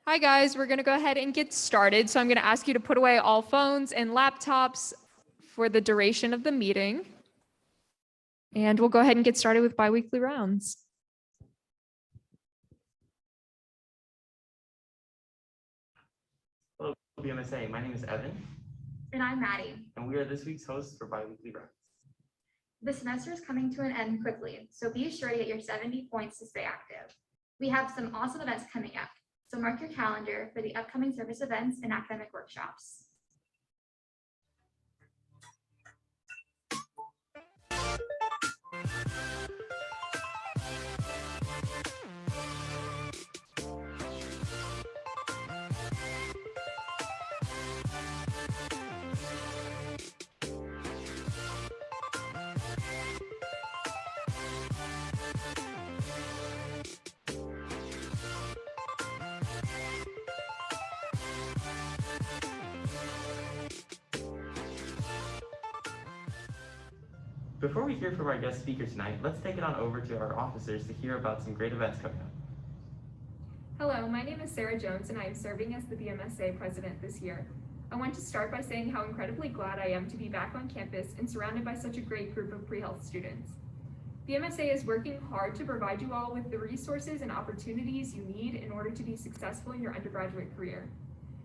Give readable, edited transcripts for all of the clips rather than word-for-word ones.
Hi guys, we're gonna go ahead and get started. So I'm gonna ask you to put away all phones and laptops for the duration of the meeting. And we'll go ahead and get started with biweekly rounds. Hello, BMSA. My name is Evan. And I'm Maddie. And we are this week's hosts for biweekly rounds. The semester is coming to an end quickly, so be sure to get your 70 points to stay active. We have some awesome events coming up, so mark your calendar for the upcoming service events and academic workshops. Before we hear from our guest speaker tonight, let's take it on over to our officers to hear about some great events coming up. Hello, my name is Sarah Jones and I am serving as the BMSA president this year. I want to start by saying how incredibly glad I am to be back on campus and surrounded by such a great group of pre-health students. BMSA is working hard to provide you all with the resources and opportunities you need in order to be successful in your undergraduate career.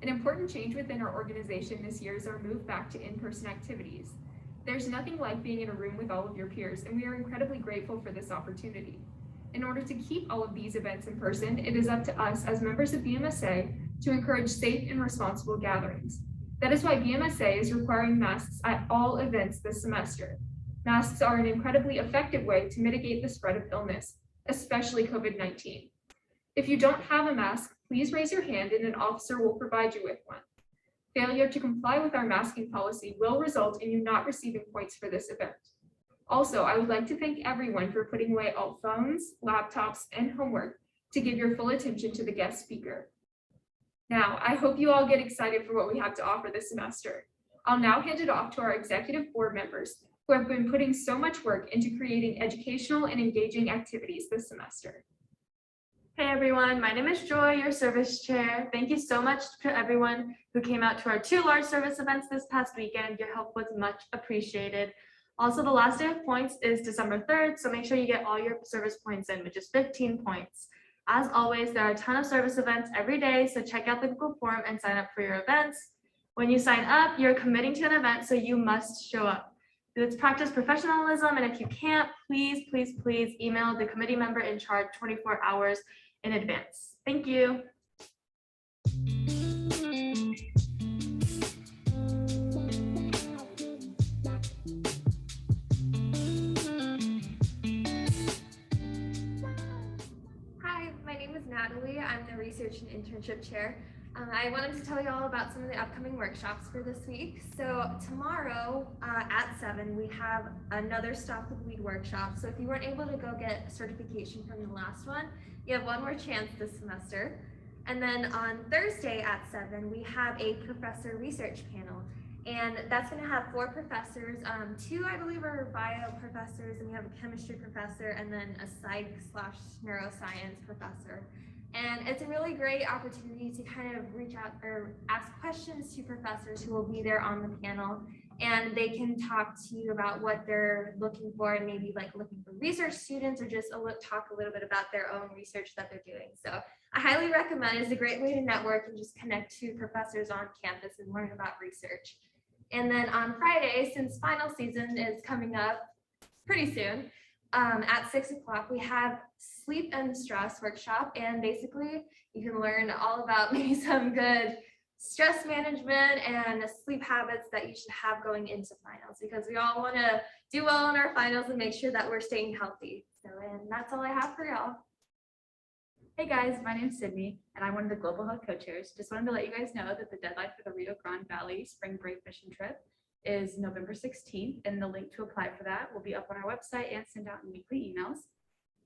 An important change within our organization this year is our move back to in-person activities. There's nothing like being in a room with all of your peers, and we are incredibly grateful for this opportunity. In order to keep all of these events in person, it is up to us as members of BMSA to encourage safe and responsible gatherings. That is why BMSA is requiring masks at all events this semester. Masks are an incredibly effective way to mitigate the spread of illness, especially COVID-19. If you don't have a mask, please raise your hand and an officer will provide you with one. Failure to comply with our masking policy will result in you not receiving points for this event. Also, I would like to thank everyone for putting away all phones, laptops, and homework to give your full attention to the guest speaker. Now, I hope you all get excited for what we have to offer this semester. I'll now hand it off to our executive board members who have been putting so much work into creating educational and engaging activities this semester. Hey everyone, my name is Joy, your service chair. Thank you so much to everyone who came out to our 2 large service events this past weekend. Your help was much appreciated. Also, the last day of points is December 3rd, so make sure you get all your service points in, which is 15 points. As always, there are a ton of service events every day, so check out the Google form and sign up for your events. When you sign up, you're committing to an event, so you must show up. Let's practice professionalism, and if you can't, please email the committee member in charge 24 hours in advance. Thank you. Hi, my name is Natalie. I'm the research and internship chair. I wanted to tell you all about some of the upcoming workshops for this week. So tomorrow at 7, we have another Stop the Bleed workshop. So if you weren't able to go get certification from the last one, you have one more chance this semester. And then on Thursday at 7, we have a professor research panel. And that's going to have 4 professors. 2, I believe, are bio professors, and we have a chemistry professor, and then a psych/neuroscience professor. And it's a really great opportunity to kind of reach out or ask questions to professors who will be there on the panel, and they can talk to you about what they're looking for, and maybe like looking for research students, or just talk a little bit about their own research that they're doing. So I highly recommend it. It's a great way to network and just connect to professors on campus and learn about research. And then on Friday, since final season is coming up pretty soon, at 6 o'clock, we have sleep and stress workshop. And basically you can learn all about maybe some good stress management and sleep habits that you should have going into finals, because we all want to do well in our finals and make sure that we're staying healthy. So, and that's all I have for y'all. Hey guys, my name's Sydney, and I'm one of the Global Health co-chairs. Just wanted to let you guys know that the deadline for the Rio Grande Valley Spring Break Mission Trip is November 16th, and the link to apply for that will be up on our website and send out in weekly emails.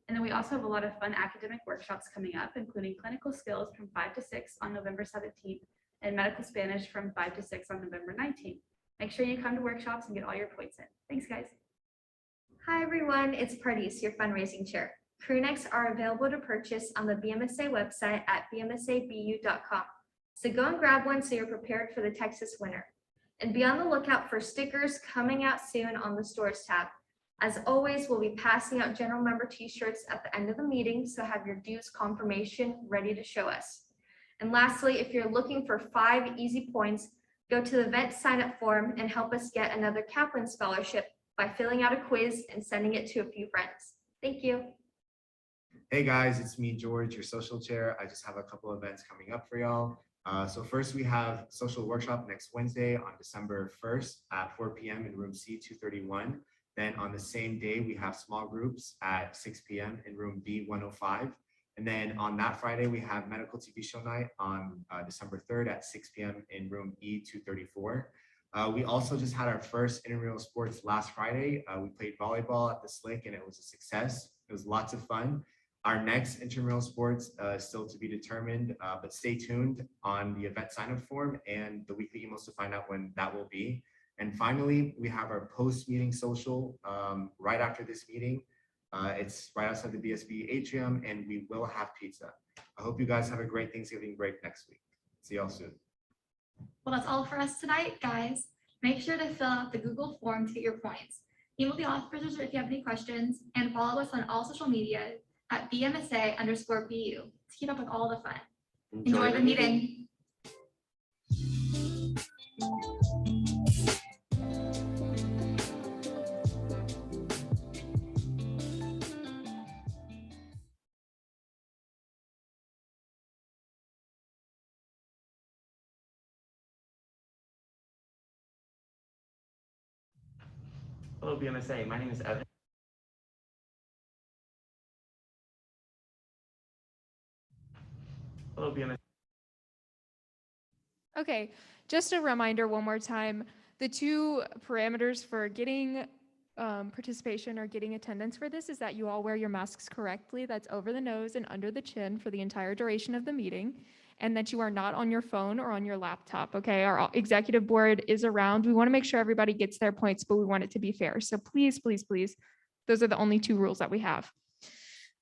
And then we also have a lot of fun academic workshops coming up, including clinical skills from 5 to 6 on November 17th and medical Spanish from 5 to 6 on November 19th. Make sure you come to workshops and get all your points in. Thanks, guys. Hi, everyone. It's Pardis, your fundraising chair. Crew necks are available to purchase on the BMSA website at bmsabu.com. So go and grab one so you're prepared for the Texas winter. And be on the lookout for stickers coming out soon on the stores tab. As always, we'll be passing out general member t-shirts at the end of the meeting, so have your dues confirmation ready to show us. And lastly, if you're looking for 5 easy points, go to the event sign-up form and help us get another Kaplan scholarship by filling out a quiz and sending it to a few friends. Thank you. Hey guys, it's me, George, your social chair. I just have a couple events coming up for y'all. So first we have social workshop next Wednesday on December 1st at 4 p.m. in room C231. Then on the same day, we have small groups at 6 p.m. in room B105. And then on that Friday, we have medical TV show night on December 3rd at 6 p.m. in room E234. We also just had our first intramural sports last Friday. We played volleyball at the Slick and it was a success. It was lots of fun. Our next intramural sports is still to be determined, but stay tuned on the event sign-up form and the weekly emails to find out when that will be. And finally, we have our post-meeting social right after this meeting. It's right outside the BSB atrium, and we will have pizza. I hope you guys have a great Thanksgiving break next week. See y'all soon. Well, that's all for us tonight, guys. Make sure to fill out the Google form to get your points. Email the officers if you have any questions, and follow us on all social media at BMSA_BU to keep up with all the fun. Enjoy the meeting. Hello, BMSA. My name is Evan. Hello, BMSA. Okay, just a reminder one more time, the 2 parameters for getting participation or getting attendance for this is that you all wear your masks correctly. That's over the nose and under the chin for the entire duration of the meeting, and that you are not on your phone or on your laptop. Okay, our executive board is around. We want to make sure everybody gets their points, but we want it to be fair. So please, please, please, those are the only 2 rules that we have.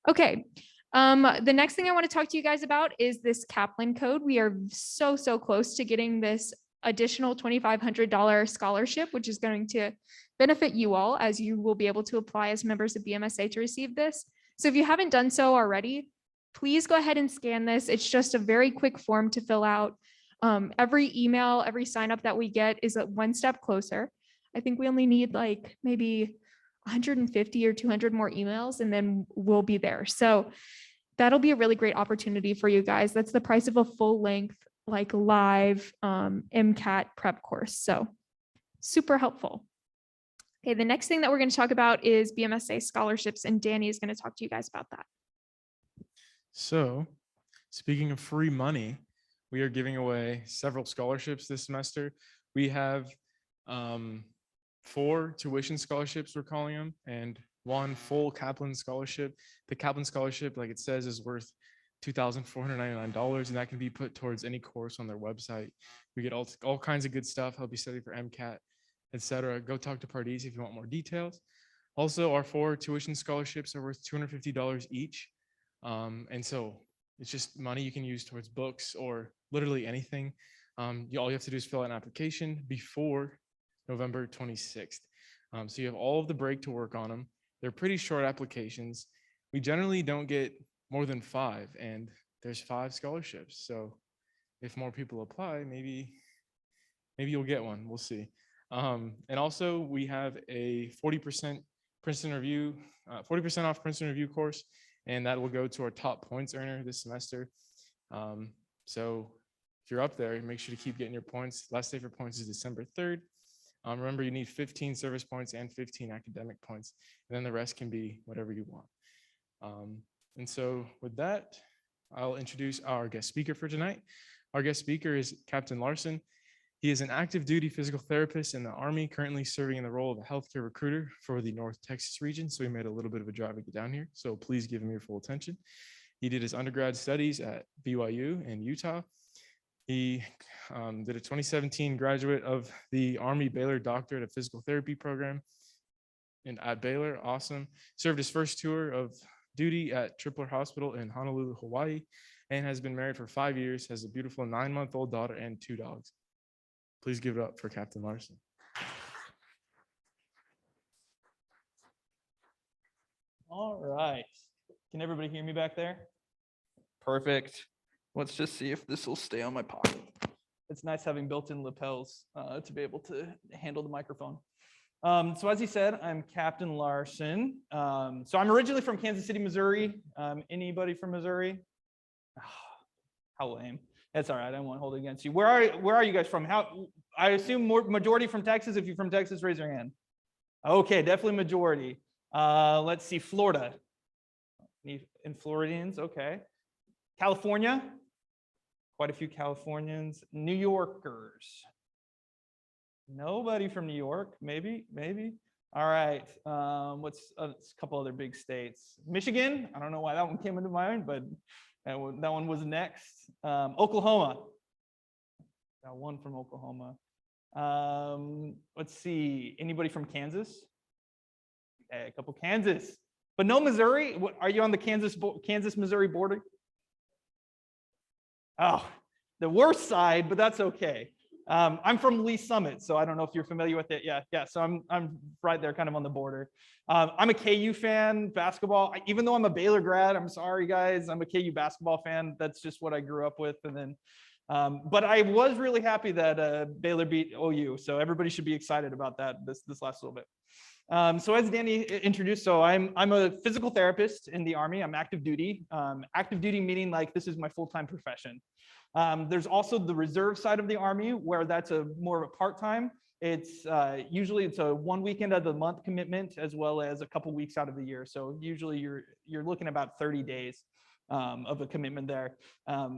Okay. The next thing I want to talk to you guys about is this Kaplan code. We are so close to getting this additional $2,500 scholarship, which is going to benefit you all as you will be able to apply as members of BMSA to receive this. So if you haven't done so already, please go ahead and scan this. It's just a very quick form to fill out. Every email, every sign up that we get is one step closer. I think we only need like maybe 150 or 200 more emails and then we'll be there. So that'll be a really great opportunity for you guys. That's the price of a full length, like live MCAT prep course. So super helpful. Okay, the next thing that we're going to talk about is BMSA scholarships, and Danny is going to talk to you guys about that. So speaking of free money, we are giving away several scholarships this semester. We have 4 tuition scholarships, we're calling them, and 1 full Kaplan scholarship. The Kaplan scholarship, like it says, is worth $2,499, and that can be put towards any course on their website. We get all kinds of good stuff, help you study for MCAT, etc. Go talk to Pardis if you want more details. Also, our 4 tuition scholarships are worth $250 each. And so it's just money you can use towards books or literally anything. All you have to do is fill out an application before November 26th. So you have all of the break to work on them. They're pretty short applications. We generally don't get more than 5, and there's 5 scholarships. So if more people apply, maybe you'll get one. We'll see. And also we have a 40% Princeton Review, 40% off Princeton Review course, and that will go to our top points earner this semester. So if you're up there, make sure to keep getting your points. Last day for points is December 3rd. Remember, you need 15 service points and 15 academic points, and then the rest can be whatever you want. And so with that, I'll introduce our guest speaker for tonight. Our guest speaker is Captain Larsen. He is an active duty physical therapist in the Army, currently serving in the role of a healthcare recruiter for the North Texas region. So he made a little bit of a drive to get down here. So please give him your full attention. He did his undergrad studies at BYU in Utah. He did a 2017 graduate of the Army Baylor Doctorate of Physical Therapy program at Baylor. Awesome. Served his first tour of duty at Tripler Hospital in Honolulu, Hawaii, and has been married for 5 years, has a beautiful 9-month-old daughter and 2 dogs. Please give it up for Captain Larsen. All right. Can everybody hear me back there? Perfect. Let's just see if this will stay on my pocket. It's nice having built-in lapels to be able to handle the microphone. So as he said, I'm Captain Larsen. So I'm originally from Kansas City, Missouri. Anybody from Missouri? How lame. That's all right. I won't hold it against you. Where are you guys from? I assume majority from Texas. If you're from Texas, raise your hand. Okay, definitely majority. Let's see, Florida. In Floridians, okay. California, quite a few Californians. New Yorkers. Nobody from New York, maybe. All right, what's a couple other big states? Michigan, I don't know why that one came into mind, but that one was next. Oklahoma, got one from Oklahoma. Let's see, anybody from Kansas? Okay, a couple Kansas, but no Missouri. Are you on the Kansas-Missouri border? Oh, the worst side, but that's okay. I'm from Lee Summit, so I don't know if you're familiar with it. Yeah. So I'm right there, kind of on the border. I'm a KU fan, basketball. Even though I'm a Baylor grad, I'm sorry guys, I'm a KU basketball fan. That's just what I grew up with. And then, but I was really happy that Baylor beat OU, so everybody should be excited about that this last little bit. So as Danny introduced, so I'm a physical therapist in the Army. I'm active duty. Active duty meaning like this is my full-time profession. There's also the reserve side of the Army where that's more of a part-time. It's usually it's a 1 weekend of the month commitment as well as a couple weeks out of the year. So usually you're looking about 30 days of a commitment there.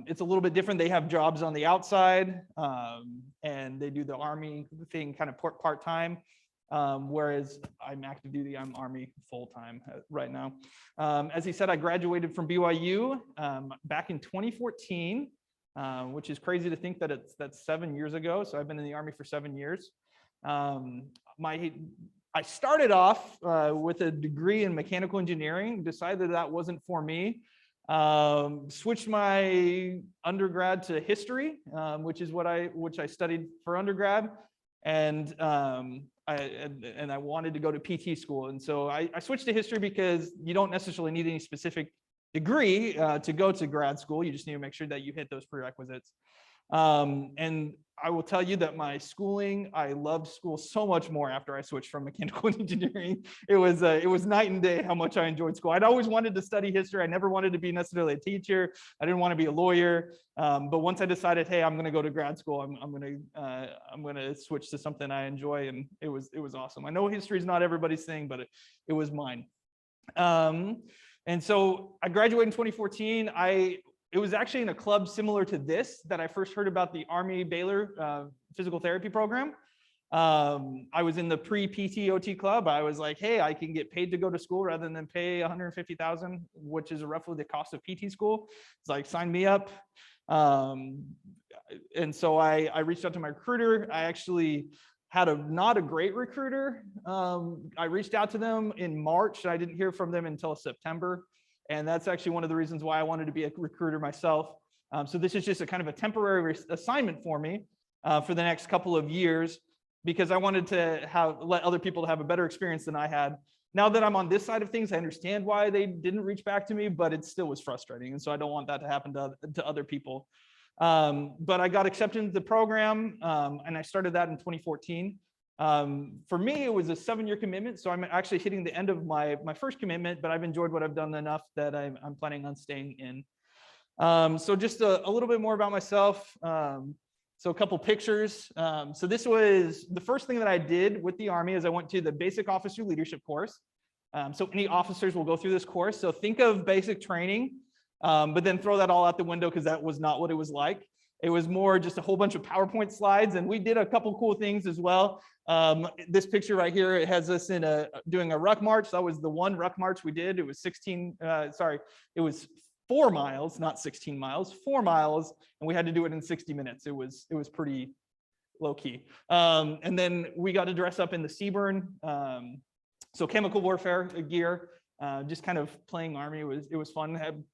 It's a little bit different. They have jobs on the outside and they do the Army thing kind of part-time. Whereas I'm active duty, I'm Army full-time right now. As he said, I graduated from BYU back in 2014, which is crazy to think that that's 7 years ago. So I've been in the Army for 7 years. I started off with a degree in mechanical engineering, decided that wasn't for me. Switched my undergrad to history, which I studied for undergrad. And I wanted to go to PT school. And so I switched to history because you don't necessarily need any specific degree to go to grad school. You just need to make sure that you hit those prerequisites. And I will tell you that my schooling, I loved school so much more after I switched from mechanical engineering. It was night and day how much I enjoyed school. I'd always wanted to study history. I never wanted to be necessarily a teacher. I didn't want to be a lawyer. But once I decided, hey, I'm going to go to grad school, I'm going to switch to something I enjoy, and it was awesome. I know history is not everybody's thing, but it was mine. And so I graduated in 2014. It was actually in a club similar to this that I first heard about the Army Baylor physical therapy program. I was in the pre-PT/OT club. I was like, hey, I can get paid to go to school rather than pay $150,000, which is roughly the cost of PT school. It's like, sign me up. And so I reached out to my recruiter. I actually had not a great recruiter. I reached out to them in March. I didn't hear from them until September. And that's actually one of the reasons why I wanted to be a recruiter myself. So this is just a kind of a temporary assignment for me for the next couple of years, because I wanted to let other people have a better experience than I had. Now that I'm on this side of things, I understand why they didn't reach back to me, but it still was frustrating. And so I don't want that to happen to other people. But I got accepted into the program, and I started that in 2014. For me, it was a 7-year commitment. So I'm actually hitting the end of my first commitment, but I've enjoyed what I've done enough that I'm planning on staying in. So just a little bit more about myself. So a couple pictures. So this was the first thing that I did with the Army is I went to the basic officer leadership course. So any officers will go through this course. So think of basic training, but then throw that all out the window because that was not what it was like. It was more just a whole bunch of PowerPoint slides, and we did a couple cool things as well. This picture right here, it has us in doing a ruck march. That was the one ruck march we did. It was it was 4 miles, not 16 miles, 4 miles, and we had to do it in 60 minutes. It was pretty low key. And then we got to dress up in the CBRN, so chemical warfare gear. just kind of playing Army. It was fun,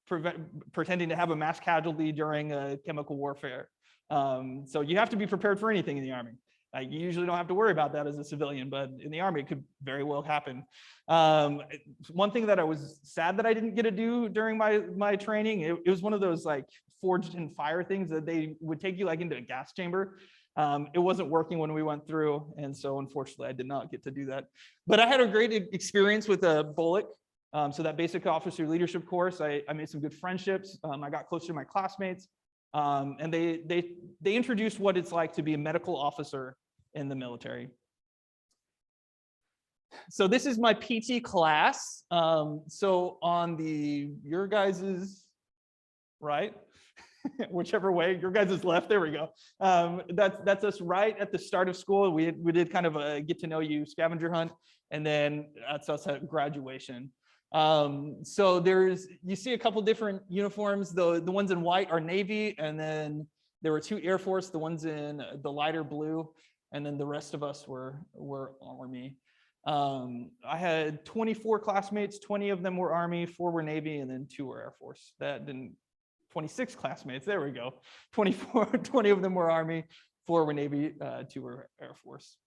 pretending to have a mass casualty during a chemical warfare. So you have to be prepared for anything in the Army. You usually don't have to worry about that as a civilian, but in the Army, it could very well happen. One thing that I was sad that I didn't get to do during my training, it was one of those like forged in fire things that they would take you like into a gas chamber. It wasn't working when we went through, and so unfortunately I did not get to do that. But I had a great experience with Bullock. So that basic officer leadership course, I made some good friendships. I got close to my classmates, and they introduced what it's like to be a medical officer in the military. So this is my PT class. So on your guys's right, whichever way, your guys' left, there we go. That's us right at the start of school. We did kind of a get to know you scavenger hunt, and then that's us at graduation. So you see a couple different uniforms. The ones in white are Navy, and then there were 2 Air Force, the ones in the lighter blue, and then the rest of us were Army. I had 24 classmates, 20 of them were Army, 4 were Navy, and then 2 were Air Force. 26 classmates, there we go. 20 of them were Army, 4 were Navy, 2 were Air Force.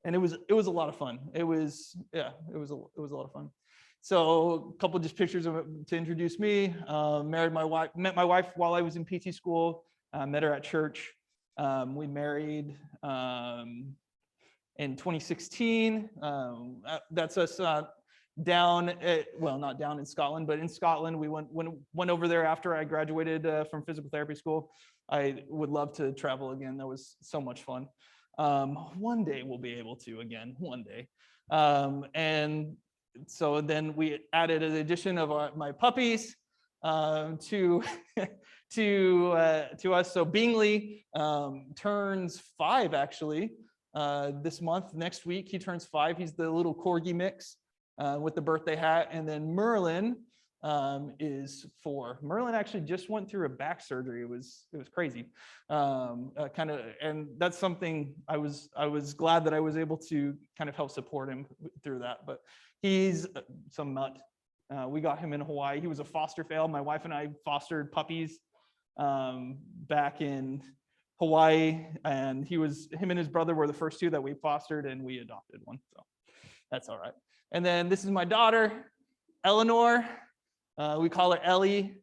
And it was a lot of fun. It was a lot of fun. So a couple just pictures to introduce me. Met my wife while I was in PT school. Met her at church. We married in 2016. That's us down not down in Scotland, but in Scotland. We went over there after I graduated from physical therapy school. I would love to travel again. That was so much fun. One day we'll be able to again, one day. And so then we added an addition of my puppies to us. So Bingley turns 5 actually this month. Next week he turns 5. He's the little corgi mix with the birthday hat. And then Merlin is 4. Merlin actually just went through a back surgery. It was crazy. And that's something I was glad that I was able to kind of help support him through that. But he's some nut. We got him in Hawaii. He was a foster fail. My wife and I fostered puppies back in Hawaii, and him and his brother were the first 2 that we fostered, and we adopted one. So that's all right. And then this is my daughter, Eleanor. We call her Ellie.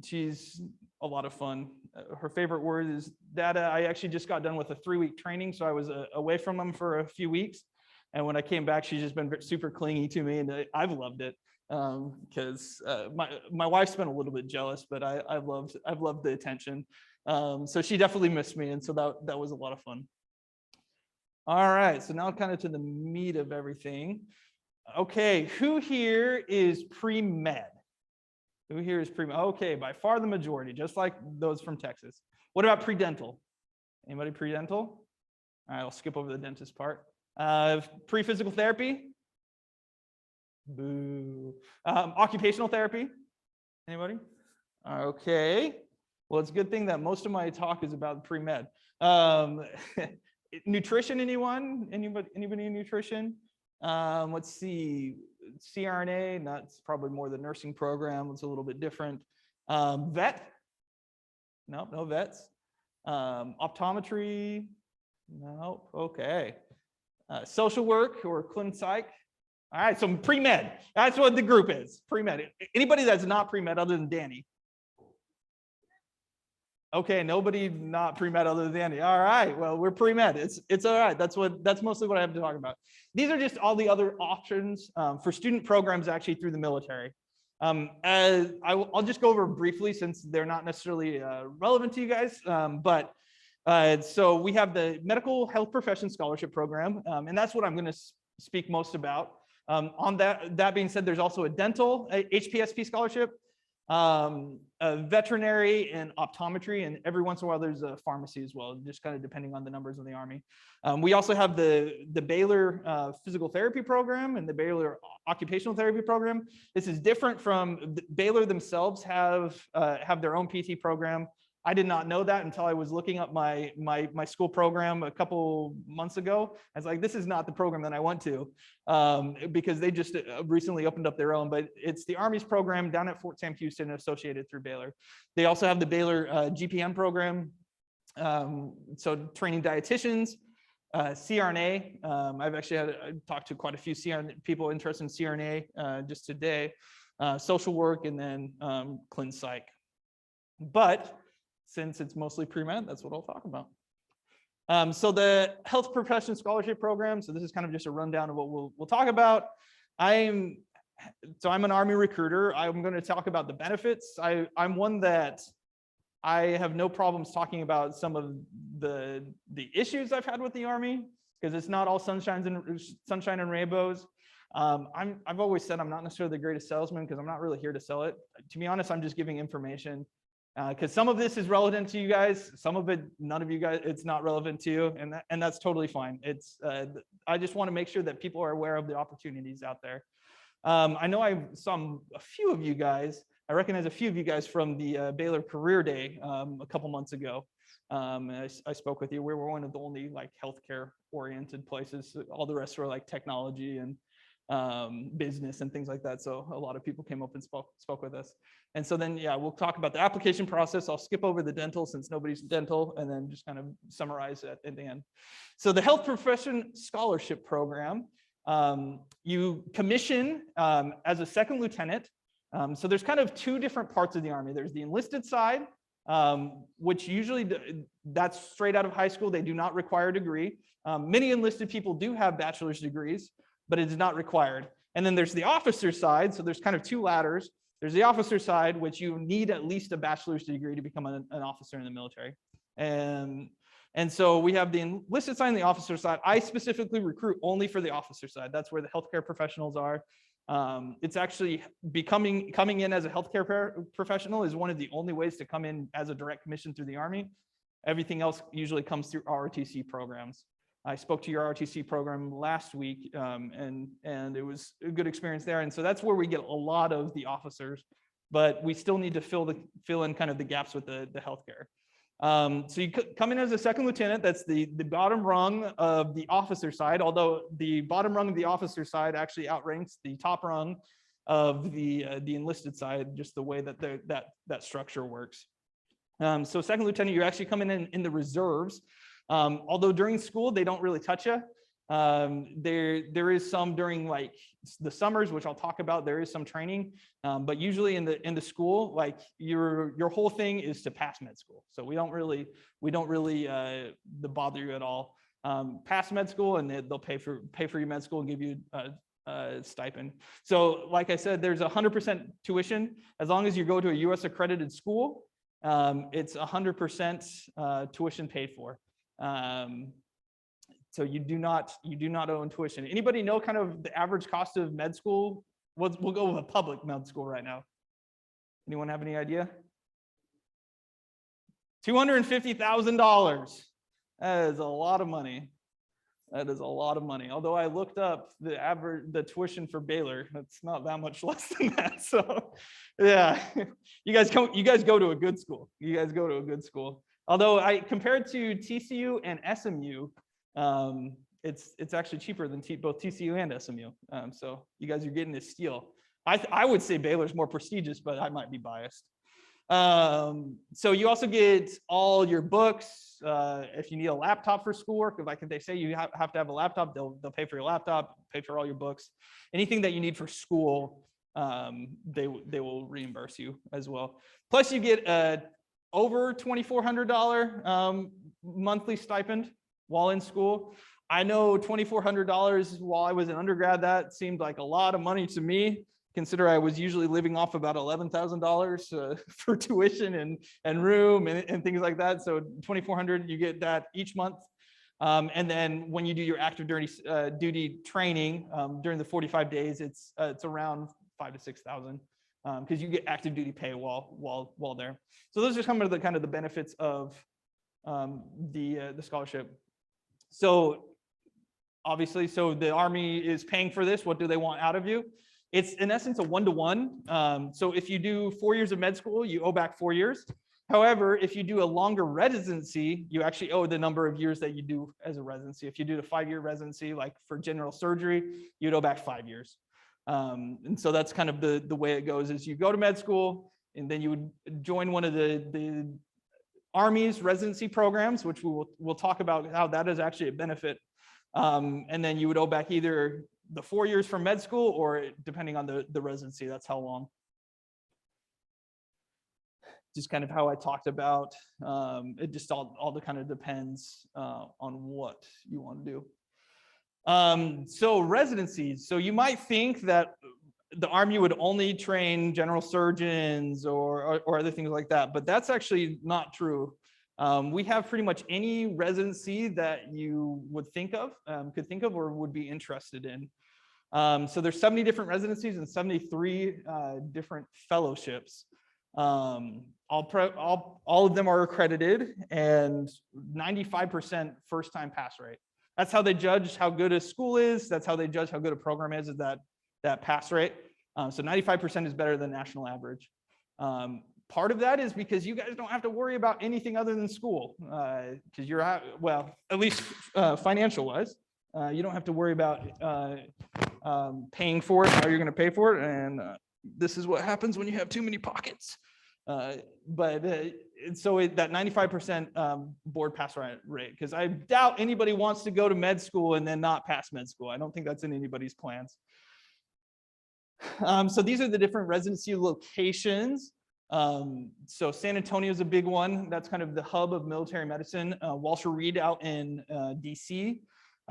She's a lot of fun. Her favorite word is Dada. I actually just got done with a 3-week training, so I was away from them for a few weeks. And when I came back, she's just been super clingy to me, and I've loved it because my wife's been a little bit jealous, but I've loved the attention. So she definitely missed me, and so that was a lot of fun. All right, so now kind of to the meat of everything. Okay, who here is pre-med? Who here is pre-med? Okay, by far the majority, just like those from Texas. What about pre-dental? Anybody pre-dental? All right, I'll skip over the dentist part. Pre-physical therapy? Boo. Occupational therapy? Anybody? Okay. Well, it's a good thing that most of my talk is about pre-med. Nutrition, anyone? Anybody in nutrition? Let's see. CRNA, that's probably more the nursing program. It's a little bit different. Vet? No vets. Optometry? No. Okay. Social work or clin psych? All right, so pre-med. That's what the group is, pre-med. Anybody that's not pre-med other than Danny? Okay, nobody not pre-med other than Danny. All right, well, we're pre-med. It's all right. That's mostly what I have to talk about. These are just all the other options for student programs actually through the military. I'll just go over briefly since they're not necessarily relevant to you guys. So we have the Medical Health Profession Scholarship Program, and that's what I'm going to speak most about. On that being said, there's also a dental HPSP scholarship, a veterinary and optometry, and every once in a while there's a pharmacy as well, just kind of depending on the numbers in the Army. We also have the Baylor Physical Therapy Program and the Baylor Occupational Therapy Program. This is different from Baylor themselves have their own PT program. I did not know that until I was looking up my school program a couple months ago. I was like, this is not the program that I went to, because they just recently opened up their own, but it's the Army's program down at Fort Sam Houston, associated through Baylor. They also have the Baylor GPM program, so training dietitians, CRNA. I've actually talked to quite a few people interested in CRNA just today, social work, and then clin psych. But since it's mostly pre-med, that's what I'll talk about. So the health profession scholarship program. So this is kind of just a rundown of what we'll talk about. I'm an Army recruiter. I'm going to talk about the benefits. I'm one that I have no problems talking about some of the issues I've had with the Army, because it's not all sunshine and rainbows. I've always said I'm not necessarily the greatest salesman, because I'm not really here to sell it. To be honest, I'm just giving information. Because some of this is relevant to you guys, some of it, none of you guys, it's not relevant to you, and that's totally fine. It's I just want to make sure that people are aware of the opportunities out there. I know I saw a few of you guys. I recognize a few of you guys from the Baylor Career Day a couple months ago. I spoke with you. We were one of the only like healthcare oriented places. All the rest were like technology and business and things like that. So a lot of people came up and spoke with us. And so then, yeah, we'll talk about the application process. I'll skip over the dental since nobody's dental, and then just kind of summarize it at the end. So the health profession scholarship program, you commission as a second lieutenant. So there's kind of two different parts of the Army. There's the enlisted side, which usually that's straight out of high school. They do not require a degree. Many enlisted people do have bachelor's degrees, but it is not required. And then there's the officer side. So there's kind of two ladders. There's the officer side, which you need at least a bachelor's degree to become an officer in the military. And so we have the enlisted side and the officer side. I specifically recruit only for the officer side. That's where the healthcare professionals are. It's actually coming in as a healthcare professional is one of the only ways to come in as a direct commission through the Army. Everything else usually comes through ROTC programs. I spoke to your ROTC program last week, and it was a good experience there. And so that's where we get a lot of the officers, but we still need to fill in kind of the gaps with the healthcare. So you come in as a second lieutenant. That's the bottom rung of the officer side, although the bottom rung of the officer side actually outranks the top rung of the enlisted side, just the way that that structure works. So second lieutenant, you're actually coming in the reserves. Although during school, they don't really touch you. There is some during like the summers, which I'll talk about. There is some training, but usually in the school, like your whole thing is to pass med school. So we don't really bother you at all. Pass med school, and they'll pay for your med school and give you a stipend. So like I said, there's 100% tuition as long as you go to a U.S. accredited school. It's 100% tuition paid for. So you do not own tuition. Anybody know kind of the average cost of med school? We'll go with a public med school right now. Anyone have any idea? $250,000. That is a lot of money. That is a lot of money. Although I looked up the tuition for Baylor, it's not that much less than that. So yeah, you guys go to a good school. You guys go to a good school. Although I compared to TCU and SMU, it's actually cheaper than both TCU and SMU. So you guys are getting a steal. I would say Baylor's more prestigious, but I might be biased. So you also get all your books. If you need a laptop for schoolwork, if they say you have to have a laptop, they'll pay for your laptop, pay for all your books. Anything that you need for school, they will reimburse you as well. Plus you get over $2,400 monthly stipend while in school. I know $2,400 while I was an undergrad, that seemed like a lot of money to me. Consider I was usually living off about $11,000 for tuition and room and things like that. So $2,400, you get that each month. And then when you do your active duty training during the 45 days, it's around $5,000 to $6,000 because you get active duty pay while there. So those are some of the kind of the benefits of the scholarship. So obviously, so the Army is paying for this. What do they want out of you? It's in essence a one-to-one. So if you do 4 years of med school, you owe back 4 years. However, if you do a longer residency, you actually owe the number of years that you do as a residency. If you do a 5-year residency, like for general surgery, you'd owe back 5 years. And so that's kind of the way it goes is you go to med school and then you would join one of the Army's residency programs, which we'll talk about how that is actually a benefit. And then you would owe back either the 4 years from med school or depending on the residency, that's how long. Just kind of how I talked about, it just all kind of depends on what you want to do. So residencies, so you might think that the Army would only train general surgeons or other things like that, but that's actually not true. We have pretty much any residency that you would could think of or would be interested in. So there's 70 different residencies and 73 different fellowships. All of them are accredited and 95% first-time pass rate. That's how they judge how good a school is. That's how they judge how good a program is that pass rate. So 95% is better than national average. Part of that is because you guys don't have to worry about anything other than school, because you're well, at least financial wise, you don't have to worry about paying for it, how you're going to pay for it, and this is what happens when you have too many pockets. So that 95% board pass rate, because I doubt anybody wants to go to med school and then not pass med school. I don't think that's in anybody's plans. So these are the different residency locations. So San Antonio is a big one. That's kind of the hub of military medicine. Walter Reed out in DC.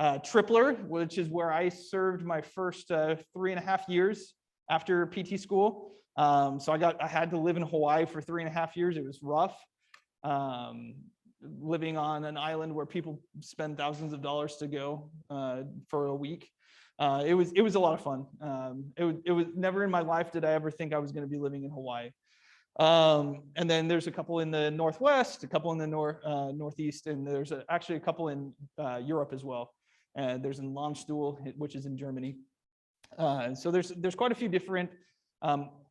Tripler, which is where I served my first 3.5 years after PT school. So I had to live in Hawaii for 3.5 years. It was rough. Living on an island where people spend thousands of dollars to go for a week. It was a lot of fun. It was never in my life did I ever think I was going to be living in Hawaii. And then there's a couple in the Northwest, a couple in the Northeast, and there's actually a couple in Europe as well. There's in Landstuhl, which is in Germany. So there's quite a few different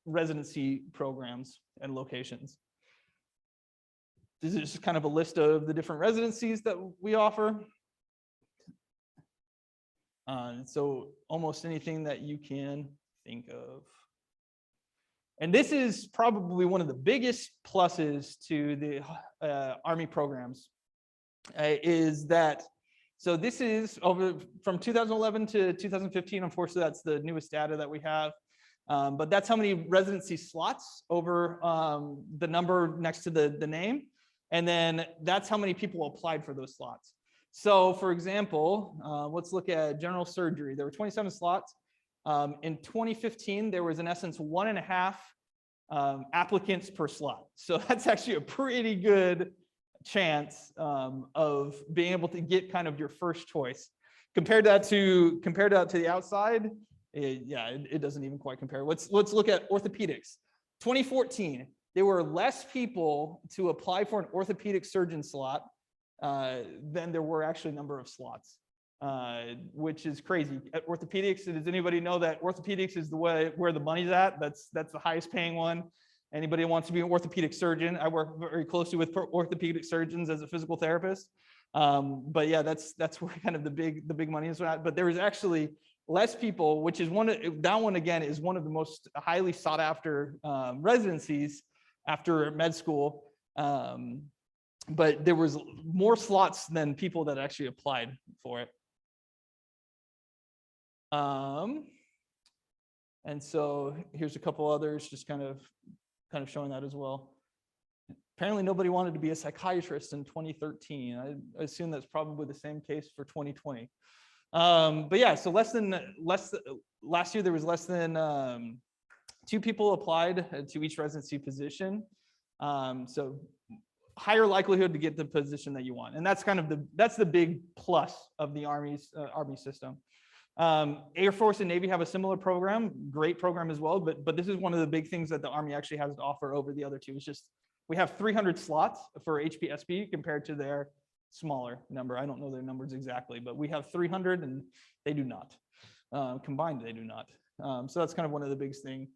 residency programs and locations. This is just kind of a list of the different residencies that we offer. So almost anything that you can think of. And this is probably one of the biggest pluses to the Army programs, is that, so this is over from 2011 to 2015. Unfortunately, that's the newest data that we have. But that's how many residency slots over the number next to the name. And then that's how many people applied for those slots. So for example, let's look at general surgery. There were 27 slots. In 2015, there was in essence 1.5 applicants per slot. So that's actually a pretty good chance of being able to get kind of your first choice. Compared that to the outside, it doesn't even quite compare. Let's look at orthopedics. 2014, there were less people to apply for an orthopedic surgeon slot than there were actually a number of slots, which is crazy. At orthopedics, does anybody know that orthopedics is the way where the money's at? That's the highest paying one. Anybody who wants to be an orthopedic surgeon? I work very closely with orthopedic surgeons as a physical therapist. But yeah, that's where kind of the big money is at. But there was actually less people, which is that one again is one of the most highly sought after residencies after med school. But there was more slots than people that actually applied for it. And so here's a couple others, just kind of showing that as well. Apparently nobody wanted to be a psychiatrist in 2013. I assume that's probably the same case for 2020. But yeah, so last year there was less than 2 people applied to each residency position. So higher likelihood to get the position that you want. And that's kind of the big plus of the Army system. Air Force and Navy have a similar program, great program as well, but this is one of the big things that the Army actually has to offer over the other two. It's just, we have 300 slots for HPSP compared to their smaller number. I don't know their numbers exactly, but we have 300 and they do not. Combined, they do not. So that's kind of one of the biggest things.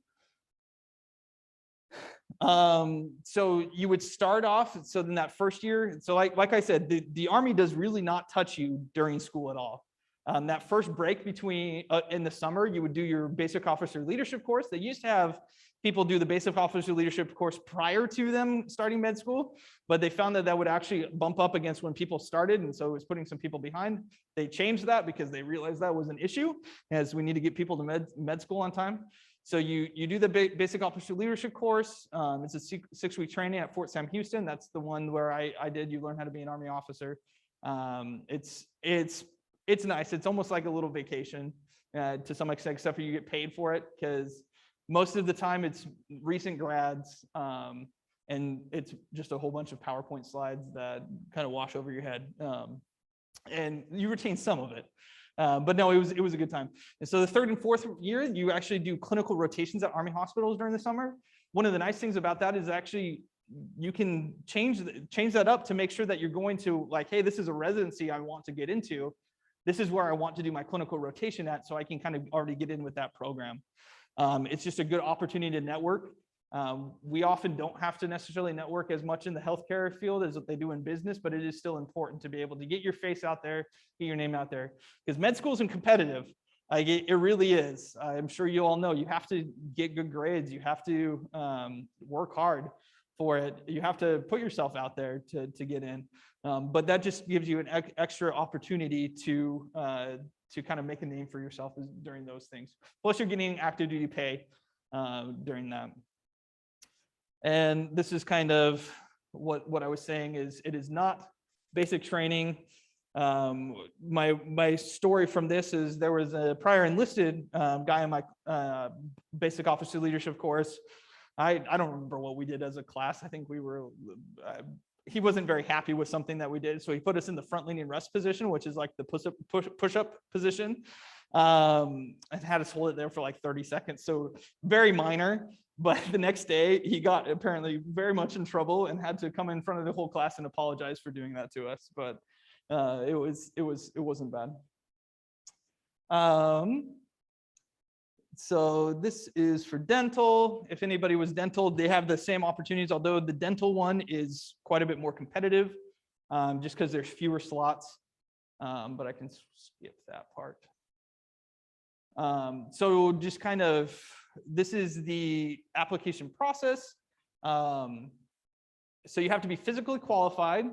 So you would start off, so in that first year, so like I said, the Army does really not touch you during school at all. That first break between in the summer, you would do your basic officer leadership course. They used to have people do the basic officer leadership course prior to them starting med school, but they found that that would actually bump up against when people started, and so it was putting some people behind. They changed that because they realized that was an issue, as we need to get people to med school on time. So you do the basic officer leadership course. It's a 6-week training at Fort Sam Houston. That's the one where I did. You learn how to be an Army officer. It's nice. It's almost like a little vacation to some extent, except for you get paid for it, because most of the time it's recent grads, and it's just a whole bunch of PowerPoint slides that kind of wash over your head, and you retain some of it. But no, it was a good time. And so the 3rd and 4th year, you actually do clinical rotations at Army hospitals during the summer. One of the nice things about that is actually you can change that up to make sure that you're going to, like, hey, this is a residency I want to get into. This is where I want to do my clinical rotation at, so I can kind of already get in with that program. It's just a good opportunity to network. We often don't have to necessarily network as much in the healthcare field as what they do in business, but it is still important to be able to get your face out there, get your name out there, because med school isn't competitive. It really is. I'm sure you all know you have to get good grades. You have to work hard for it. You have to put yourself out there to get in. But that just gives you an extra opportunity to kind of make a name for yourself during those things. Plus, you're getting active duty pay during that. And this is kind of what I was saying is it is not basic training. My story from this is there was a prior enlisted guy in my basic officer leadership course. I don't remember what we did as a class. I think we were, he wasn't very happy with something that we did. So he put us in the front leaning rest position, which is like the push-up position. And had us hold it there for like 30 seconds. So very minor, but the next day he got apparently very much in trouble and had to come in front of the whole class and apologize for doing that to us. But it wasn't bad. So this is for dental. If anybody was dental, they have the same opportunities, although the dental one is quite a bit more competitive, just because there's fewer slots. But I can skip that part. So just kind of, this is the application process. So you have to be physically qualified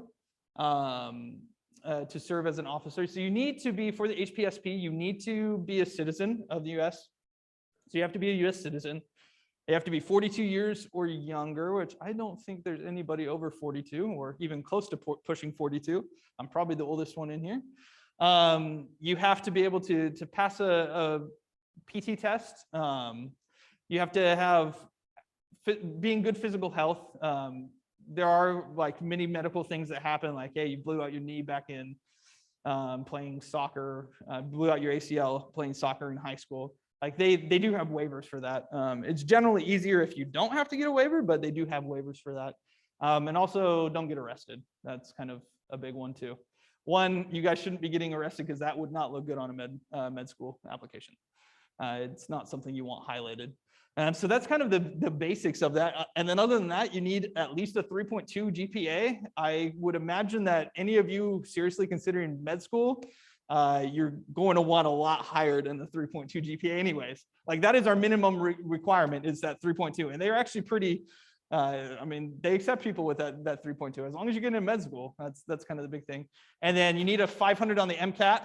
to serve as an officer. So you need to be, for the HPSP, you need to be a citizen of the US. So you have to be a US citizen. You have to be 42 years or younger, which I don't think there's anybody over 42 or even close to pushing 42. I'm probably the oldest one in here. You have to be able to pass a PT test. You have to have being good physical health. There are like many medical things that happen, like, hey, you blew out your knee back in playing soccer, blew out your ACL playing soccer in high school. Like they do have waivers for that. It's generally easier if you don't have to get a waiver, but they do have waivers for that. And also don't get arrested. That's kind of a big one too. One, you guys shouldn't be getting arrested because that would not look good on a med school application. It's not something you want highlighted. So that's kind of the basics of that. And then other than that, you need at least a 3.2 GPA. I would imagine that any of you seriously considering med school, you're going to want a lot higher than the 3.2 GPA anyways. Like that is our minimum requirement, is that 3.2. And they're actually pretty, I mean, they accept people with that 3.2 as long as you get into med school. That's kind of the big thing. And then you need a 500 on the MCAT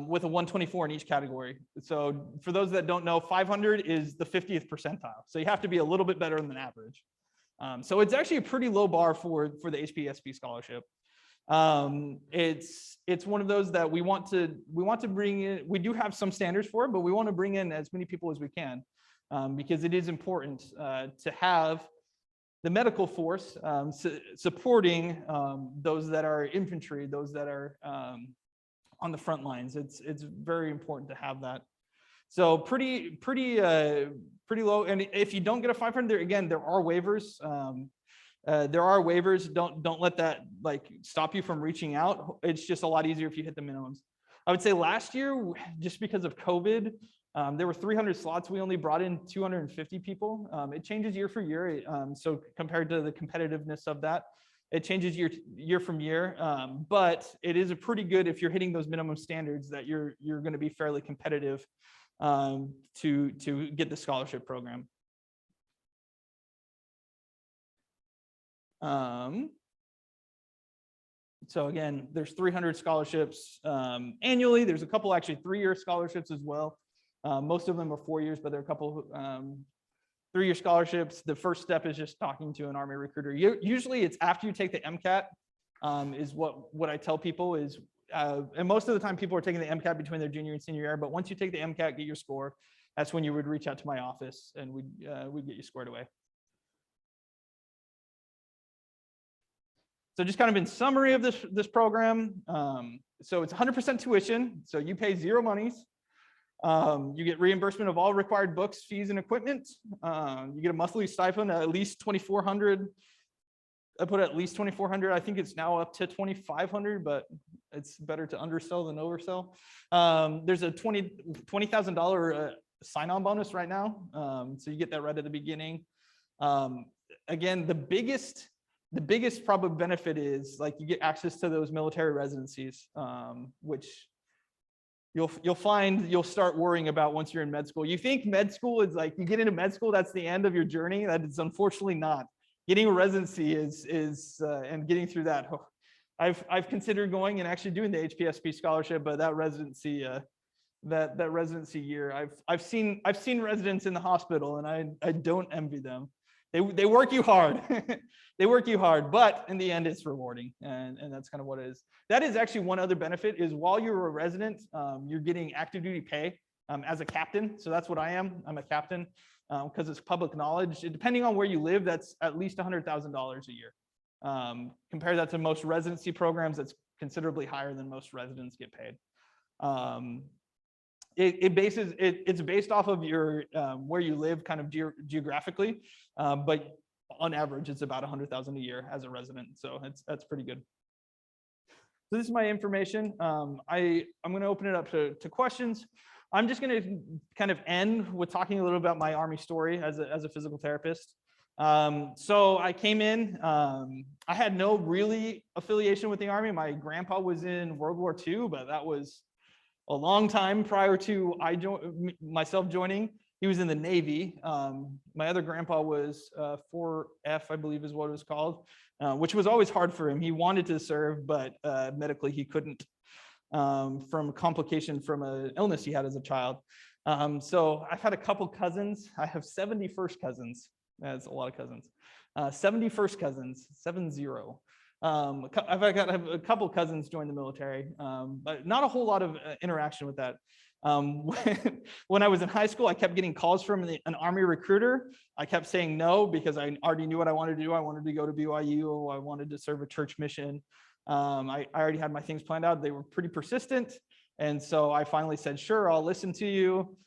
with a 124 in each category. So for those that don't know, 500 is the 50th percentile. So you have to be a little bit better than average. So it's actually a pretty low bar for the HPSP scholarship. It's one of those that we want to bring in. We do have some standards for it, but we want to bring in as many people as we can, because it is important to have the medical force supporting those that are infantry, those that are on the front lines. It's very important to have that. So pretty low. And if you don't get a 500, there are waivers. Don't let that like stop you from reaching out. It's just a lot easier if you hit the minimums. I would say last year, just because of COVID, There were 300 slots. We only brought in 250 people. It changes year for year. So compared to the competitiveness of that, it changes year from year. But it is a pretty good, if you're hitting those minimum standards, that you're going to be fairly competitive to get the scholarship program. So again, there's 300 scholarships annually. There's a couple actually 3-year scholarships as well. Most of them are 4 years, but there are a couple 3-year scholarships. The first step is just talking to an Army recruiter. Usually it's after you take the MCAT is what I tell people is, and most of the time people are taking the MCAT between their junior and senior year, but once you take the MCAT, get your score, that's when you would reach out to my office and we'd get you squared away. So just kind of in summary of this program, so it's 100% tuition, so you pay zero monies. You get reimbursement of all required books, fees, and equipment. You get a monthly stipend at least $2,400. I put at least $2,400. I think it's now up to $2,500, but it's better to undersell than oversell. There's a $20,000 sign-on bonus right now, so you get that right at the beginning. Again, the biggest probably benefit is like you get access to those military residencies, which you'll find you'll start worrying about once you're in med school. You think med school is like, you get into med school, that's the end of your journey. That is unfortunately not. Getting a residency is and getting through that. I've considered going and actually doing the HPSP scholarship, but that residency that residency year, I've seen residents in the hospital, and I don't envy them. They work you hard. They work you hard, but in the end, it's rewarding, and that's kind of what it is. That is actually one other benefit is while you're a resident, you're getting active duty pay as a captain. So that's what I am. I'm a captain because it's public knowledge. Depending on where you live, that's at least $100,000 a year. Compare that to most residency programs, that's considerably higher than most residents get paid. It's based off of your where you live kind of geographically, but on average, it's about $100,000 a year as a resident. So that's pretty good. So this is my information. I'm going to open it up to questions. I'm just going to kind of end with talking a little about my Army story as a physical therapist. So I came in, I had no really affiliation with the Army. My grandpa was in World War II, but that was a long time prior to myself joining. He was in the Navy. My other grandpa was 4F, I believe is what it was called, which was always hard for him. He wanted to serve, but medically he couldn't from a complication from an illness he had as a child. So I've had a couple cousins. I have 71st cousins. That's a lot of cousins. 71st cousins, 70. I've got a couple cousins join the military, but not a whole lot of interaction with that. When I was in high school, I kept getting calls from an Army recruiter. I kept saying no because I already knew what I wanted to do. I wanted to go to BYU. I wanted to serve a church mission. I already had my things planned out. They were pretty persistent. And so I finally said, sure, I'll listen to you.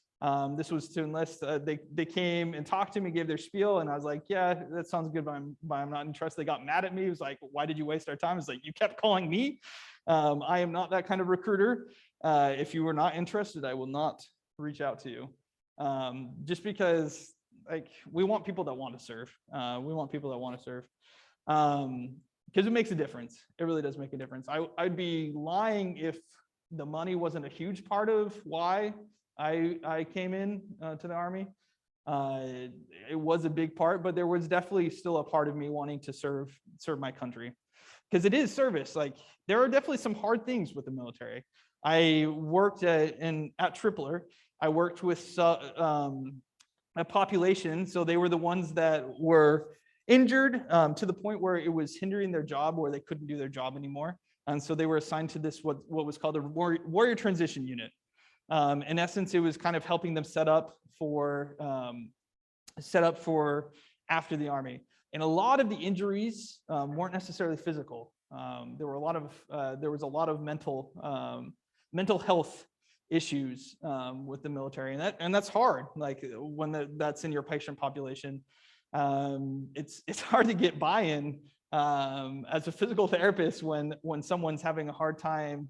This was to enlist. They came and talked to me, gave their spiel, and I was like, yeah, that sounds good, but I'm not interested. They got mad at me. It was like, why did you waste our time? It's like, you kept calling me. I am not that kind of recruiter. If you were not interested, I will not reach out to you. Just because like we want people that want to serve. We want people that want to serve. Because it makes a difference. It really does make a difference. I'd be lying if the money wasn't a huge part of why I came in to the Army. It was a big part, but there was definitely still a part of me wanting to serve my country, because it is service. Like there are definitely some hard things with the military. I worked at Tripler. I worked with a population, so they were the ones that were injured to the point where it was hindering their job, where they couldn't do their job anymore, and so they were assigned to this what was called a warrior transition unit. In essence, it was kind of helping them set up for after the Army. And a lot of the injuries weren't necessarily physical. There was a lot of mental health issues with the military, and that's hard. Like when that's in your patient population, it's hard to get buy-in as a physical therapist when someone's having a hard time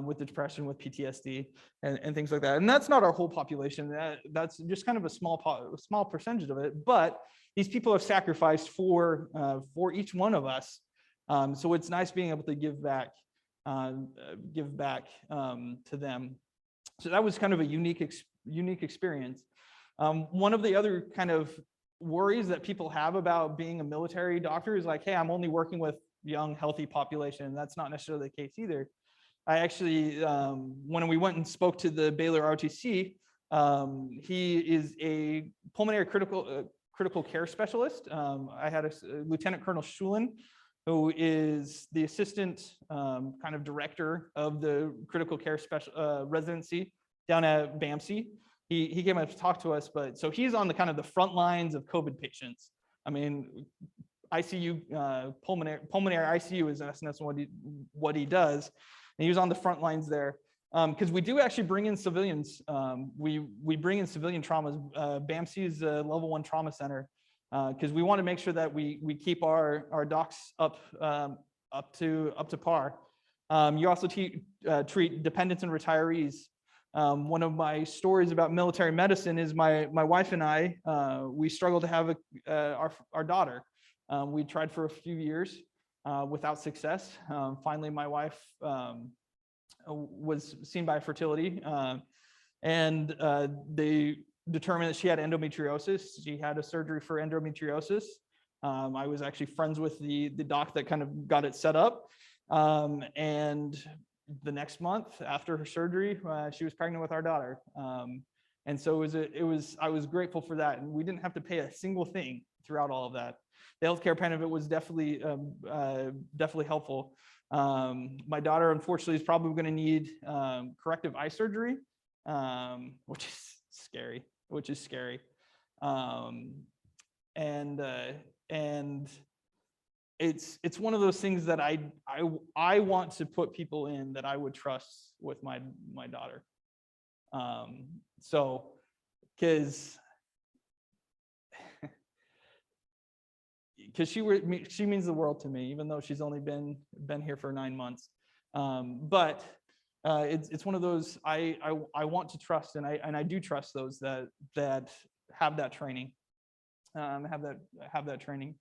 with depression, with PTSD, and things like that. And that's not our whole population. That's just kind of a small percentage of it. But these people have sacrificed for each one of us. So it's nice being able to give back to them. So that was kind of a unique experience. One of the other kind of worries that people have about being a military doctor is like, hey, I'm only working with young, healthy population. And that's not necessarily the case either. I actually, when we went and spoke to the Baylor ROTC, he is a pulmonary critical care specialist. I had a Lieutenant Colonel Schulin, who is the assistant kind of director of the critical care residency down at BAMC. He came up to talk to us, but so he's on the kind of the front lines of COVID patients. I mean, ICU, pulmonary ICU is in essence what he does. And he was on the front lines there. Because we do actually bring in civilians. We bring in civilian traumas. BAMC is a level 1 trauma center because we want to make sure that we keep our docs up to par. You also treat dependents and retirees. One of my stories about military medicine is my wife and I, we struggled to have our daughter. We tried for a few years without success. Finally, my wife was seen by fertility, and they determined that she had endometriosis. She had a surgery for endometriosis. I was actually friends with the doc that kind of got it set up. And the next month after her surgery, she was pregnant with our daughter. And so I was grateful for that. And we didn't have to pay a single thing throughout all of that. The healthcare benefit was definitely helpful. My daughter, unfortunately, is probably going to need corrective eye surgery, which is scary. And it's one of those things that I want to put people in that I would trust with my daughter. So, because she means the world to me, even though she's only been here for 9 months. But it's one of those I want to trust, and I do trust those that have that training, have that training.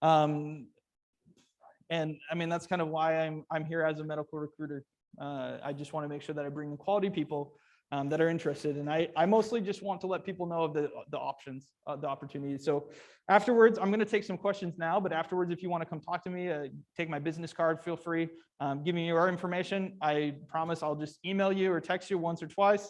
And I mean, that's kind of why I'm here as a medical recruiter. I just want to make sure that I bring quality people that are interested. And I mostly just want to let people know of the options, the opportunities. So afterwards, I'm going to take some questions now, but afterwards, if you want to come talk to me, take my business card, feel free. Give me your information. I promise I'll just email you or text you once or twice,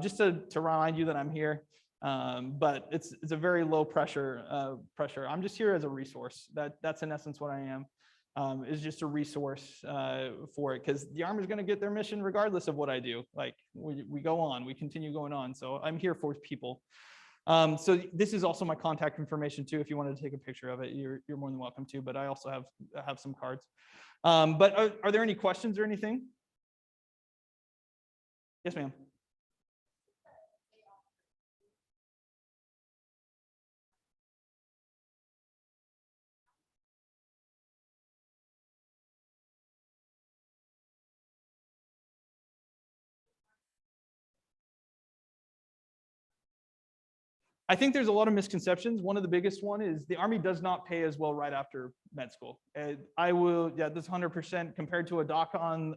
just to remind you that I'm here. But it's a very low pressure. I'm just here as a resource. That's in essence what I am. Is just a resource for it, because the Army is going to get their mission regardless of what I do. Like we go on, we continue going on. So I'm here for people. So this is also my contact information too. If you wanted to take a picture of it, you're more than welcome to. But I also have some cards. But are there any questions or anything? Yes, ma'am. I think there's a lot of misconceptions. One of the biggest one is the Army does not pay as well right after med school. That's 100% compared to a doc an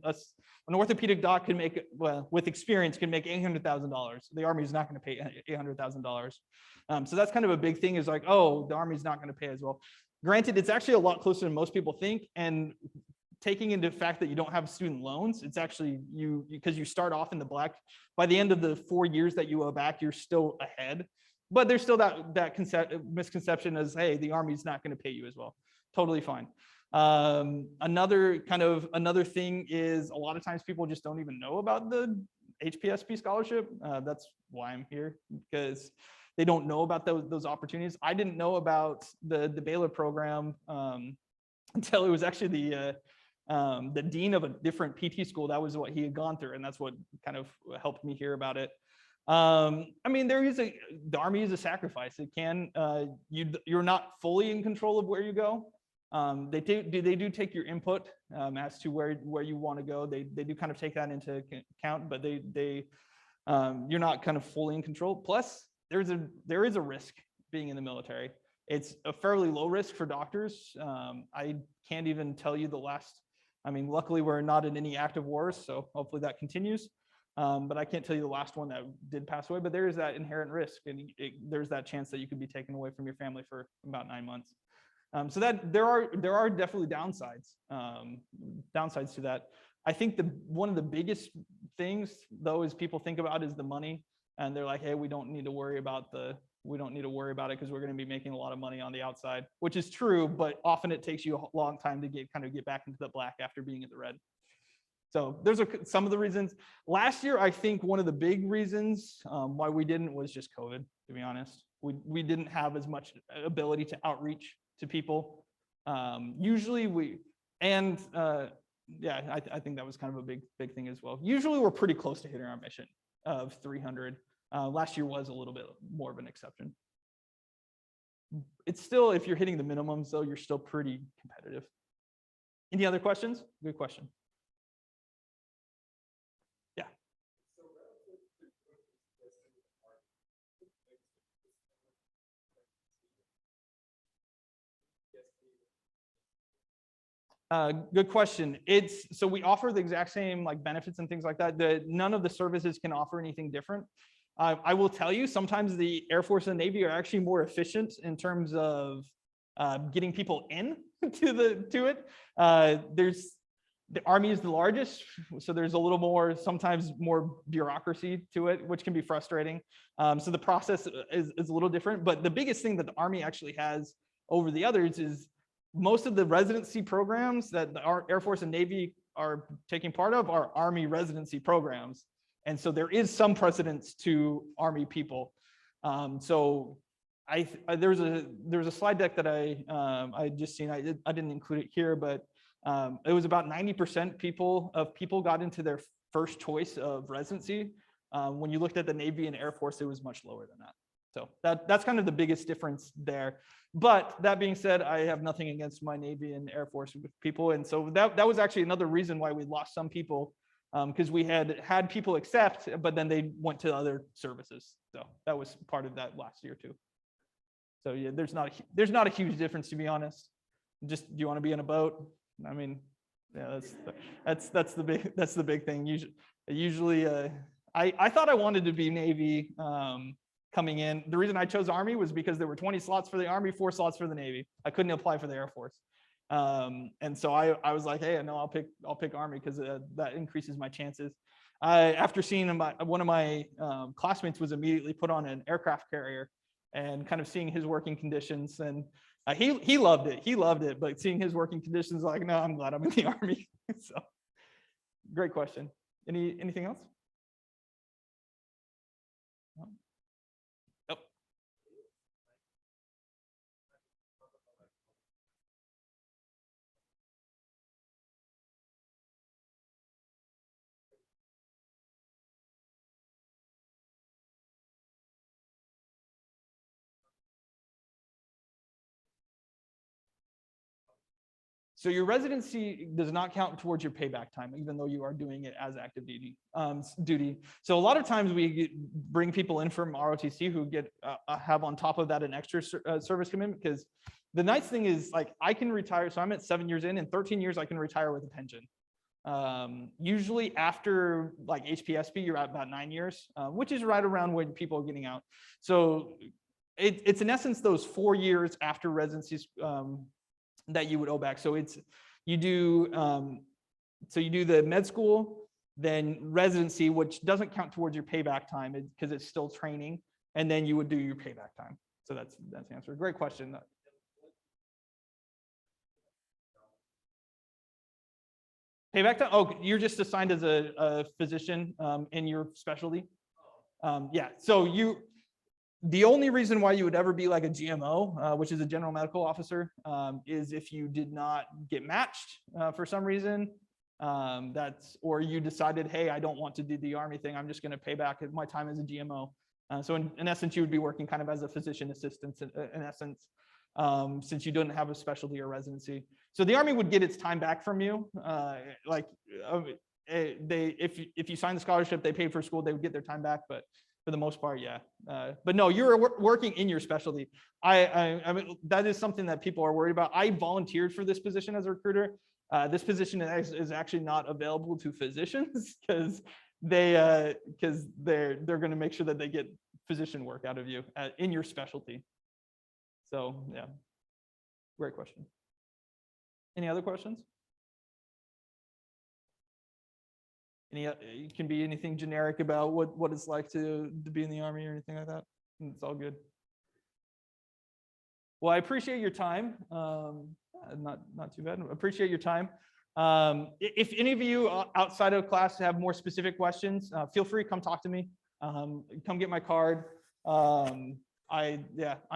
orthopedic doc can make, well, with experience can make $800,000. The Army is not going to pay $800,000. So that's kind of a big thing, is like, oh, the Army is not going to pay as well. Granted, it's actually a lot closer than most people think. And taking into the fact that you don't have student loans, it's actually because you start off in the black. By the end of the 4 years that you owe back, you're still ahead. But there's still that misconception as, hey, the Army's not going to pay you as well. Totally fine. Another thing is a lot of times people just don't even know about the HPSP scholarship. That's why I'm here, because they don't know about those opportunities. I didn't know about the Baylor program until it was actually the dean of a different PT school. That was what he had gone through, and that's what kind of helped me hear about it. I mean, the Army is a sacrifice. It can, you're not fully in control of where you go. They do take your input as to where you want to go. They do kind of take that into account, but you're not kind of fully in control. Plus, there is a risk being in the military. It's a fairly low risk for doctors. I can't even tell you the last. I mean, luckily we're not in any active wars, so hopefully that continues. But I can't tell you the last one that did pass away. But there is that inherent risk, and there's that chance that you could be taken away from your family for about 9 months. So that there are definitely downsides to that. I think one of the biggest things though is people think about is the money, and they're like, hey, we don't need to worry about it because we're going to be making a lot of money on the outside, which is true, but often it takes you a long time to get back into the black after being in the red. So there's some of the reasons. Last year, I think one of the big reasons why we didn't was just COVID, to be honest. We didn't have as much ability to outreach to people. Usually I think that was kind of a big thing as well. Usually we're pretty close to hitting our mission of 300. Last year was a little bit more of an exception. It's still, if you're hitting the minimums though, you're still pretty competitive. Any other questions? Good question. Yeah. Good question. So we offer the exact same like benefits and things like that. None of the services can offer anything different. I will tell you, sometimes the Air Force and Navy are actually more efficient in terms of getting people in to it. The Army is the largest, so there's a little more, sometimes more bureaucracy to it, which can be frustrating. So the process is a little different, but the biggest thing that the Army actually has over the others is most of the residency programs that the Air Force and Navy are taking part of are Army residency programs. And so there is some precedence to Army people. So there's a slide deck that I just seen. I didn't include it here, but it was about 90% people got into their first choice of residency. When you looked at the Navy and Air Force, it was much lower than that. So that's kind of the biggest difference there. But that being said, I have nothing against my Navy and Air Force people. And so that was actually another reason why we lost some people, because we had people accept, but then they went to other services. So that was part of that last year too. So yeah, there's not a huge difference, to be honest. Just, do you want to be in a boat? I mean, yeah, that's the big thing. Usually, I thought I wanted to be Navy coming in. The reason I chose Army was because there were 20 slots for the Army, 4 slots for the Navy. I couldn't apply for the Air Force, and so I was like, hey, no, I'll pick Army because that increases my chances. After seeing one of my classmates was immediately put on an aircraft carrier, and kind of seeing his working conditions, and he loved it, but seeing his working conditions, like, no, I'm glad I'm in the Army. So great question. Anything else? No? Yep. So your residency does not count towards your payback time, even though you are doing it as active duty. So a lot of times we bring people in from ROTC who have on top of that an extra service commitment, because the nice thing is, like, I can retire. So I'm at 7 years in 13 years, I can retire with a pension. Usually after like HPSP, you're at about 9 years, which is right around when people are getting out. So it's in essence those 4 years after residencies that you would owe back. So you do the med school, then residency, which doesn't count towards your payback time because it's still training, and then you would do your payback time. So that's the answer. Great question. Payback time? Oh, you're just assigned as a physician in your specialty. Yeah. So the only reason why you would ever be like a GMO, which is a general medical officer, is if you did not get matched for some reason. Or you decided, hey, I don't want to do the Army thing. I'm just going to pay back my time as a GMO. So in essence, you would be working kind of as a physician assistant in essence. since you didn't have a specialty or residency. So the Army would get its time back from you. If you sign the scholarship, they paid for school, they would get their time back, but for the most part, yeah. But no, you're working in your specialty. I mean, that is something that people are worried about. I volunteered for this position as a recruiter. This position is actually not available to physicians because they're going to make sure that they get physician work out of you in your specialty. So yeah, great question. Any other questions? It can be anything generic about what it's like to be in the Army or anything like that. It's all good. Well, I appreciate your time. Not too bad. Appreciate your time. If any of you outside of class have more specific questions, feel free to come talk to me. Come get my card. I'm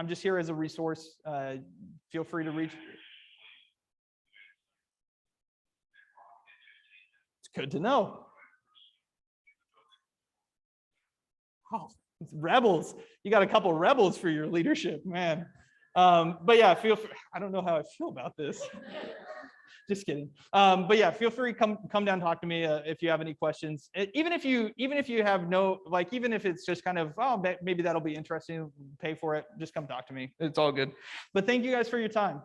just here as a resource. Feel free to reach. It's good to know. Oh, it's rebels. You got a couple rebels for your leadership, man. But yeah, feel free. I don't know how I feel about this. Just kidding. But yeah, feel free to come down and talk to me if you have any questions. Even if you have no, like, even if it's just kind of, oh, maybe that'll be interesting, pay for it, just come talk to me. It's all good. But thank you guys for your time.